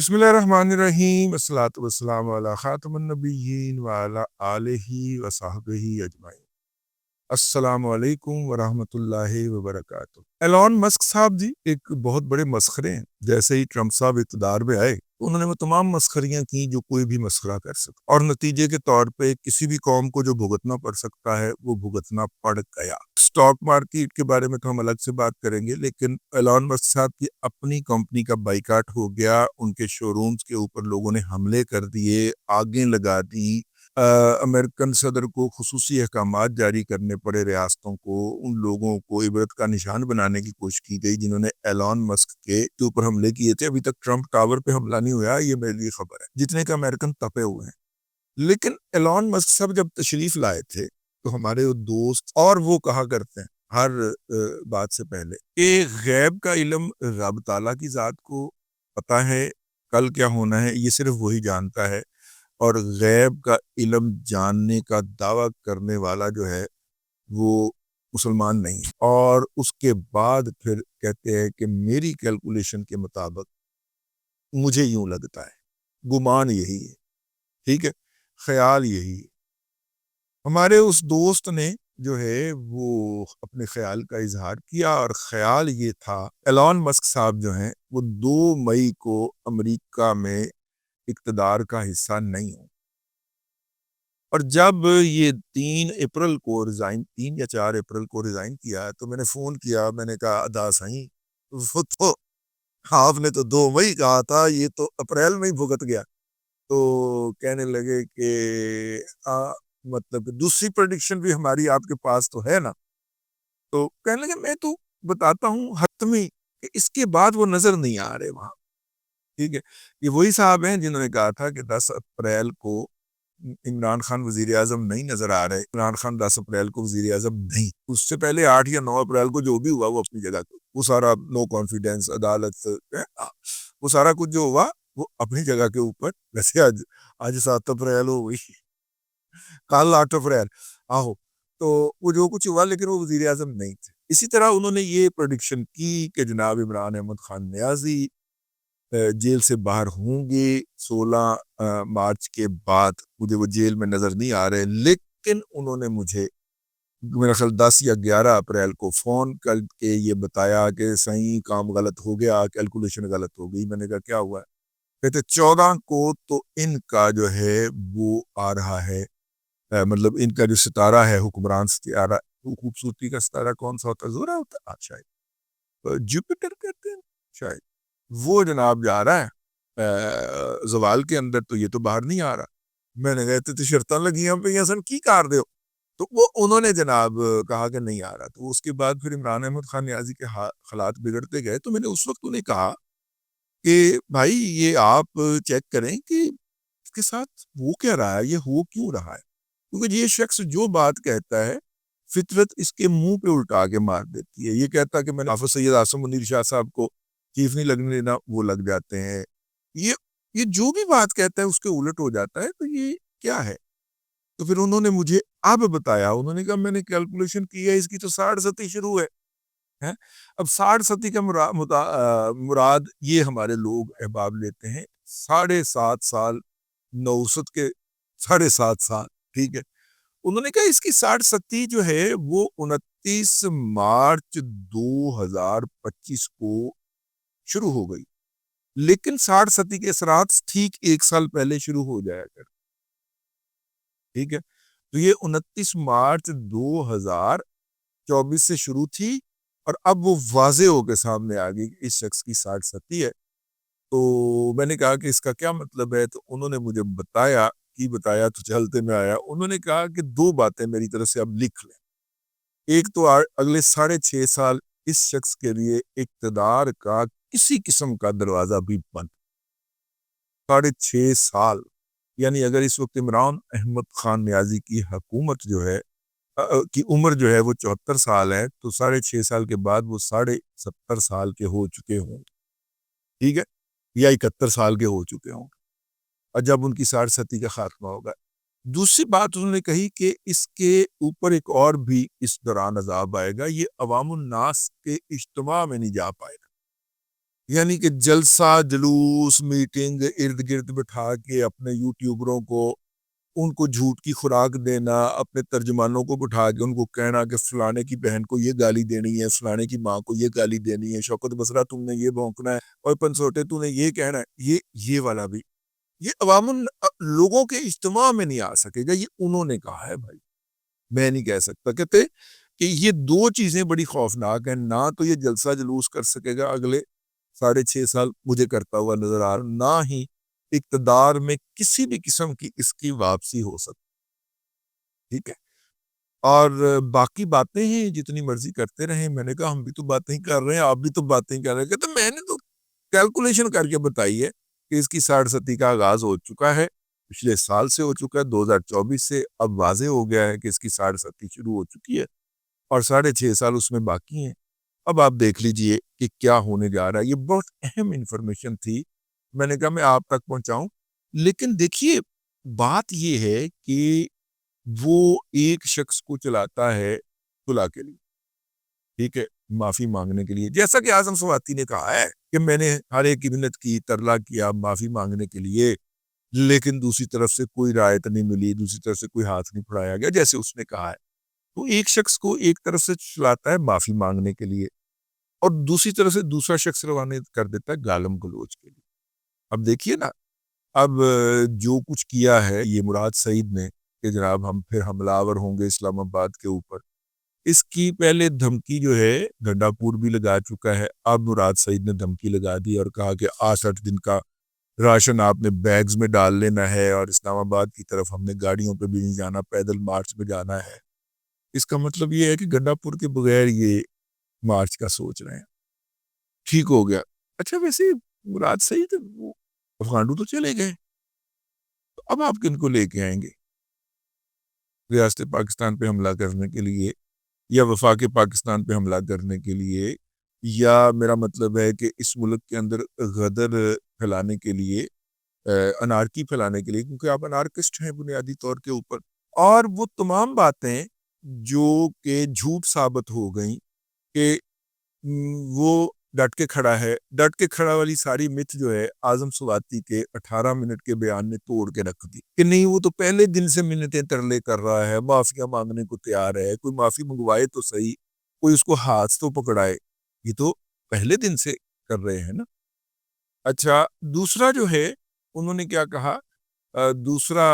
بسم اللہ الرحمن الرحیم، الصلاۃ والسلام علی خاتم النبیین وعلی آلہ وصحبہ اجمعین۔ السلام علیکم ورحمۃ اللہ وبرکاتہ۔ ایلون مسک صاحب جی ایک بہت بڑے مسخرے ہیں۔ جیسے ہی ٹرمپ صاحب اقتدار میں آئے انہوں نے وہ تمام مسخریاں کی جو کوئی بھی مسخرہ کر سکتا، اور نتیجے کے طور پہ کسی بھی قوم کو جو بھگتنا پڑ سکتا ہے وہ بھگتنا پڑ گیا۔ سٹاک مارکیٹ کے بارے میں تو ہم الگ سے بات کریں گے، لیکن ایلون مسک صاحب کی اپنی کمپنی کا بائیکاٹ ہو گیا، ان کے شو رومز کے اوپر لوگوں نے حملے کر دیے، آگیں لگا دی، امریکن صدر کو خصوصی احکامات جاری کرنے پڑے، ریاستوں کو ان لوگوں کو عبرت کا نشان بنانے کی کوشش کی گئی جنہوں نے ایلون مسک کے اوپر حملے کیے تھے۔ ابھی تک ٹرمپ ٹاور پہ حملہ نہیں ہوا، یہ میرے لیے خبر ہے، جتنے کا امریکن تپے ہوئے ہیں۔ لیکن ایلون مسک صاحب جب تشریف لائے تھے تو ہمارے وہ دوست اور وہ کہا کرتے ہیں ہر بات سے پہلے کہ غیب کا علم رب تعالیٰ کی ذات کو پتہ ہے، کل کیا ہونا ہے یہ صرف وہی جانتا ہے، اور غیب کا علم جاننے کا دعویٰ کرنے والا جو ہے وہ مسلمان نہیں ہے۔ اور اس کے بعد پھر کہتے ہیں کہ میری کیلکولیشن کے مطابق مجھے یوں لگتا ہے، گمان یہی ہے، ٹھیک ہے، خیال یہی ہے۔ ہمارے اس دوست نے جو ہے وہ اپنے خیال کا اظہار کیا، اور خیال یہ تھا ایلون مسک صاحب جو ہیں وہ 2 مئی کو امریکہ میں اقتدار کا حصہ نہیں ہوں۔ اور جب یہ 3 اپریل کو 3 یا 4 اپریل کو ریزائن کیا تو میں نے فون کیا، میں نے کہا ادا سہیں وہ تو آپ نے تو 2 مئی کہا تھا، یہ تو اپریل میں ہی بھگت گیا۔ تو کہنے لگے کہ مطلب دوسری پریڈکشن بھی ہماری آپ کے پاس تو ہے نا۔ تو کہنے لگے میں تو بتاتا ہوں حتمی کہ اس کے بعد وہ نظر نہیں آ رہے وہاں، ٹھیک ہے۔ یہ وہی صاحب ہیں جنہوں نے کہا تھا کہ 10 اپریل کو عمران خان وزیر اعظم نہیں نظر آ رہے، عمران خان 10 اپریل کو وزیر اعظم نہیں، اس سے پہلے 8 یا 9 اپریل کو جو بھی ہوا وہ اپنی جگہ، وہ سارا نو کانفیڈنس، عدالت، وہ سارا کچھ جو ہوا وہ اپنی جگہ کے اوپر۔ ویسے آج 7 اپریل ہو گئی، کل 8 اپریل آہو، تو وہ جو کچھ ہوا لیکن وہ وزیر اعظم نہیں تھے۔ اسی طرح انہوں نے یہ پریڈکشن کی کہ جناب عمران احمد خان نیازی جیل سے باہر ہوں گے 16 مارچ کے بعد، مجھے وہ جیل میں نظر نہیں آ رہے، لیکن انہوں نے مجھے میرا خیال 10 یا 11 اپریل کو فون کر کے یہ بتایا کہ صحیح کام غلط ہو گیا، کیلکولیشن غلط ہو گئی۔ میں نے کہا کیا ہوا ہے؟ کہتے 14 کو تو ان کا جو ہے وہ آ رہا ہے، مطلب ان کا جو ستارہ ہے، حکمران ستارہ، خوبصورتی کا ستارہ کون سا ہوتا ہے؟ زورا ہوتا ہے، شاید جوپیٹر کہتے ہیں شاید، وہ جناب جا رہا ہے زوال کے اندر، تو یہ تو باہر نہیں آ رہا۔ میں نے کہتے تو شرطاں لگی ہیں پہ یسن کی کار دے ہو، تو وہ انہوں نے جناب کہا کہ نہیں آ رہا۔ تو اس کے بعد پھر عمران احمد خان نیازی کے حالات بگڑتے گئے، تو میں نے اس وقت انہیں کہا کہ بھائی یہ آپ چیک کریں کہ اس کے ساتھ وہ کیا رہا ہے، یہ ہو کیوں رہا ہے، کیونکہ یہ شخص جو بات کہتا ہے فطرت اس کے منہ پہ الٹا کے مار دیتی ہے۔ یہ کہتا ہے کہ میں نے حافظ سید عاصم منیر شاہ صاحب کو چیف نہیں لگنے دینا، وہ لگ جاتے ہیں۔ یہ جو بھی بات کہتا ہے اس کے الٹ ہو جاتا ہے، تو یہ کیا ہے؟ تو پھر انہوں نے مجھے اب بتایا، انہوں نے کہا میں نے کیلکولیشن کی ہے، اس کی تو 60 شروع ہے۔ اب 60 کا مراد یہ ہمارے لوگ احباب لیتے ہیں 7.5 سال، 900 کے 7.5 سال، ٹھیک ہے۔ انہوں نے کہا اس کی 60 جو ہے وہ 29 مارچ 2025 کو شروع ہو گئی، لیکن 60 کے اثرات ٹھیک 1 سال پہلے شروع ہو جایا کر، ٹھیک ہے۔ تو یہ 29 مارچ 2024 سے شروع تھی، اور اب وہ واضح ہو کے سامنے آ گئی کہ اس شخص کی 60 ہے۔ تو میں نے کہا کہ اس کا کیا مطلب ہے؟ تو انہوں نے مجھے بتایا تو چلتے میں آیا۔ انہوں نے کہا کہ 2 باتیں میری طرف سے اب لکھ لیں۔ ایک تو اگلے 6.5 سال اس شخص کے لیے اقتدار کا کسی قسم کا دروازہ بھی بند، 6.5 سال، یعنی اگر اس وقت عمران احمد خان نیازی کی حکومت جو ہے کی عمر جو ہے وہ 74 سال ہے، تو 6.5 سال کے بعد وہ 70.5 سال کے ہو چکے ہوں، ٹھیک ہے، یا 71 سال کے ہو چکے ہوں، اور جب ان کی 60 کا خاتمہ ہوگا۔ دوسری بات انہوں نے کہی کہ اس کے اوپر ایک اور بھی اس دوران عذاب آئے گا، یہ عوام الناس کے اجتماع میں نہیں جا پائے گا، یعنی کہ جلسہ جلوس میٹنگ ارد گرد بٹھا کے اپنے یوٹیوبروں کو ان کو جھوٹ کی خوراک دینا، اپنے ترجمانوں کو بٹھا کے ان کو کہنا کہ فلانے کی بہن کو یہ گالی دینی ہے، فلانے کی ماں کو یہ گالی دینی ہے، شوکت بسرا تم نے یہ بھونکنا ہے، اور پنسوٹے تو نے یہ کہنا ہے، یہ والا بھی یہ عوام لوگوں کے اجتماع میں نہیں آ سکے گا، یہ انہوں نے کہا ہے بھائی، میں نہیں کہہ سکتا۔ کہتے کہ یہ دو چیزیں بڑی خوفناک ہیں، نہ تو یہ جلسہ جلوس کر سکے گا اگلے 6.5 سال مجھے کرتا ہوا نظر آ رہا، نہ ہی اقتدار میں کسی بھی قسم کی اس کی واپسی ہو سکتی، ٹھیک ہے۔ اور باقی باتیں ہیں جتنی مرضی کرتے رہیں، میں نے کہا ہم بھی تو باتیں ہی کر رہے ہیں، آپ بھی تو باتیں ہی کر رہے ہیں، کہتے میں نے تو کیلکولیشن کر کے بتائی ہے کہ اس کی 60 کا آغاز ہو چکا ہے، پچھلے سال سے ہو چکا ہے، 2024 سے اب واضح ہو گیا ہے کہ اس کی 60 شروع ہو چکی ہے اور 6.5 سال اس میں باقی ہیں۔ اب آپ دیکھ لیجئے کہ کیا ہونے جا رہا ہے۔ یہ بہت اہم انفارمیشن تھی، میں نے کہا میں آپ تک پہنچاؤں، لیکن دیکھیے بات یہ ہے کہ وہ ایک شخص کو چلاتا ہے صلح کے لیے، ٹھیک ہے، معافی مانگنے کے لیے، جیسا کہ اعظم سواتی نے کہا ہے کہ میں نے ہر ایک کی منت کی، ترلا کیا معافی مانگنے کے لیے، لیکن دوسری طرف سے کوئی رعایت نہیں ملی، دوسری طرف سے کوئی ہاتھ نہیں پھڑایا گیا، جیسے اس نے کہا ہے۔ تو ایک شخص کو ایک طرف سے چلاتا ہے معافی مانگنے کے لیے، اور دوسری طرف سے دوسرا شخص روانہ کر دیتا ہے گالم گلوچ کے لیے۔ اب دیکھیے نا، اب جو کچھ کیا ہے یہ مراد سعید نے کہ جناب ہم پھر حملہ آور ہوں گے اسلام آباد کے اوپر، اس کی پہلے دھمکی جو ہے گنڈا پور بھی لگا چکا ہے، اب مراد سعید نے دھمکی لگا دی اور کہا کہ 68 دن کا راشن آپ نے بیگز میں ڈال لینا ہے، اور اسلام آباد کی طرف ہم نے گاڑیوں پہ بھی نہیں جانا، پیدل مارچ میں جانا ہے۔ اس کا مطلب یہ ہے کہ گنڈا پور کے بغیر یہ مارچ کا سوچ رہے ہیں۔ ٹھیک ہو گیا۔ اچھا ویسے مراد سعید وہ افغانڈو تو چلے گئے، تو اب آپ کن کو لے کے آئیں گے ریاست پاکستان پہ حملہ کرنے کے لیے، یا وفاق پاکستان پہ حملہ کرنے کے لیے، یا میرا مطلب ہے کہ اس ملک کے اندر غدر پھیلانے کے لیے، انارکی پھیلانے کے لیے، کیونکہ آپ انارکسٹ ہیں بنیادی طور کے اوپر، اور وہ تمام باتیں جو کہ جھوٹ ثابت ہو گئیں کہ وہ ڈٹ کے کھڑا ہے، ڈٹ کے کھڑا والی ساری مت جو ہے اعظم سواتی کے 18 منٹ کے بیان نے توڑ کے رکھ دی کہ نہیں وہ تو پہلے دن سے منتیں ترلے کر رہا ہے، معافیاں مانگنے کو تیار ہے، کوئی معافی منگوائے تو صحیح، کوئی اس کو ہاتھ تو پکڑائے، یہ تو پہلے دن سے کر رہے ہیں نا۔ اچھا دوسرا جو ہے انہوں نے کیا کہا، دوسرا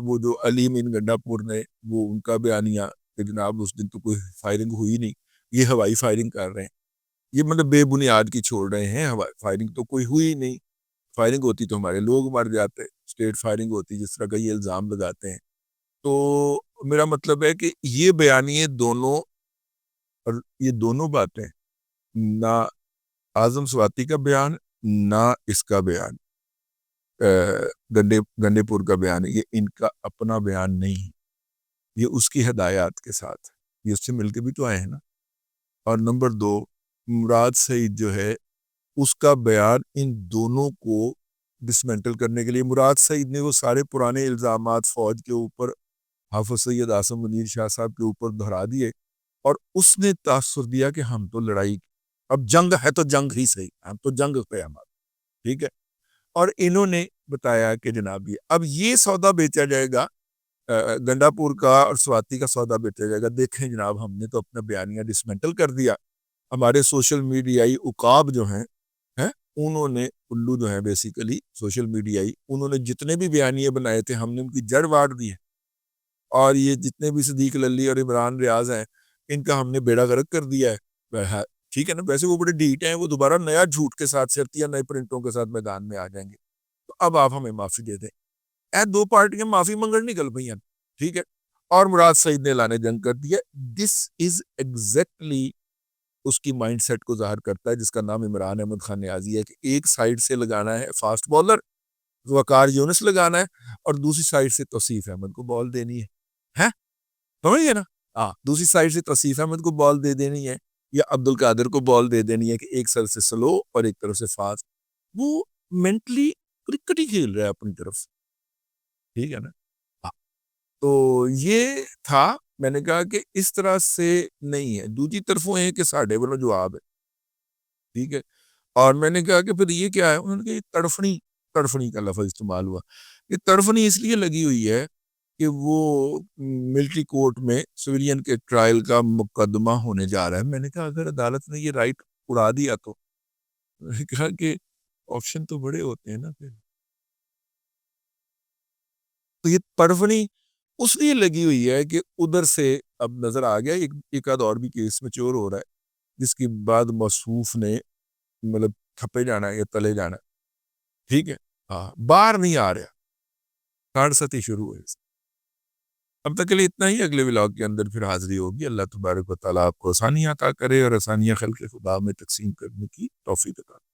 وہ جو علیم ان گنڈا پور نے وہ ان کا بیانیہ کہ جناب اس دن تو کوئی فائرنگ ہوئی نہیں، یہ ہوائی فائرنگ کر رہے ہیں، یہ مطلب بے بنیاد کی چھوڑ رہے ہیں، ہوائی فائرنگ تو کوئی ہوئی نہیں، فائرنگ ہوتی تو ہمارے لوگ مر جاتے، اسٹیٹ فائرنگ ہوتی جس طرح کا یہ الزام لگاتے ہیں۔ تو میرا مطلب ہے کہ یہ بیانیے دونوں، اور یہ دونوں باتیں، نہ اعظم سواتی کا بیان نہ اس کا بیان، گنڈے پور کا بیان، یہ ان کا اپنا بیان نہیں، یہ اس کی ہدایات کے ساتھ، یہ اس سے مل کے بھی تو آئے ہیں نا۔ اور نمبر 2 مراد سعید جو ہے اس کا بیان ان دونوں کو ڈسمنٹل کرنے کے لیے، مراد سعید نے وہ سارے پرانے الزامات فوج کے اوپر، حافظ سید عاصم منیر شاہ صاحب کے اوپر دہرا دیے، اور اس نے تاثر دیا کہ ہم تو لڑائی، اب جنگ ہے تو جنگ ہی صحیح، ہم تو جنگ پہ ہمارا، ٹھیک ہے۔ اور انہوں نے بتایا کہ جناب اب یہ سودا بیچا جائے گا، گنڈا پور کا اور سواتی کا سودا بیچا جائے گا، دیکھیں جناب ہم نے تو اپنا بیانیہ ڈسمنٹل کر دیا، ہمارے سوشل میڈیائی عقاب جو ہیں انہوں نے، الو جو ہیں بیسیکلی سوشل میڈیائی، انہوں نے جتنے بھی بیانیے بنائے تھے ہم نے ان کی جڑ واڑ دی ہے، اور یہ جتنے بھی صدیق للی اور عمران ریاض ہیں ان کا ہم نے بیڑا غرق کر دیا ہے، ٹھیک ہے نا۔ ویسے وہ بڑے ڈیٹ ہیں، وہ دوبارہ نیا جھوٹ کے ساتھ شرطیاں نئے پرنٹوں کے ساتھ میدان میں آ جائیں گے، تو اب آپ ہمیں معافی دے دیں۔ دو پارٹیاں معافی منگن نکل پئی ہیں، ٹھیک ہے، اور مراد سعید نے اعلان جنگ کر دیا۔ دس از ایگزیکٹلی اس کی مائنڈ سیٹ کو ظاہر کرتا ہے جس کا نام عمران احمد خان نیازی ہے، کہ ایک سائیڈ سے لگانا ہے فاسٹ بولر وقار یونس لگانا ہے، اور دوسری سائیڈ سے توصیف احمد کو بال دینی ہے، سمجھ گئے نا؟ دوسری سائیڈ سے توصیف احمد کو بال دے دینی ہے، یا عبد القادر کو بال دے دینی ہے، کہ ایک سر سے سلو اور ایک طرف سے فاسٹ، وہ مینٹلی کرکٹ ہی کھیل رہا ہے اپنی طرف سے، ٹھیک ہے نا۔ تو یہ تھا، میں نے کہا کہ اس طرح سے نہیں ہے، دوسری طرفوں ہے کہ ساڑھے والا جواب ہے، ٹھیک ہے۔ اور میں نے کہا کہ پھر یہ کیا ہے؟ انہوں نے کہا یہ تڑفنی کا لفظ استعمال ہوا. یہ تڑفنی اس لیے لگی ہوئی ہے کہ وہ ملٹری کورٹ میں سویلین کے ٹرائل کا مقدمہ ہونے جا رہا ہے. میں نے کہا اگر عدالت نے یہ رائٹ اڑا دیا تو میں نے کہا کہ آپشن تو بڑے ہوتے ہیں نا پھر. تو یہ تڑفنی اس لیے لگی ہوئی ہے کہ ادھر سے اب نظر آ گیا ایک آدھ اور بھی کیس میچور ہو رہا ہے جس کے بعد موصوف نے مطلب تھپے جانا ہے یا تلے جانا ہے. ٹھیک ہے, ہاں باہر نہیں آ رہا, کارڈ ستی شروع ہوئی. اب تک کے لیے اتنا ہی, اگلے ولاگ کے اندر پھر حاضری ہوگی. اللہ تبارک و تعالیٰ آپ کو آسانیاں عطا کرے اور آسانیاں خلق خدا میں تقسیم کرنے کی توفیق عطا کرے.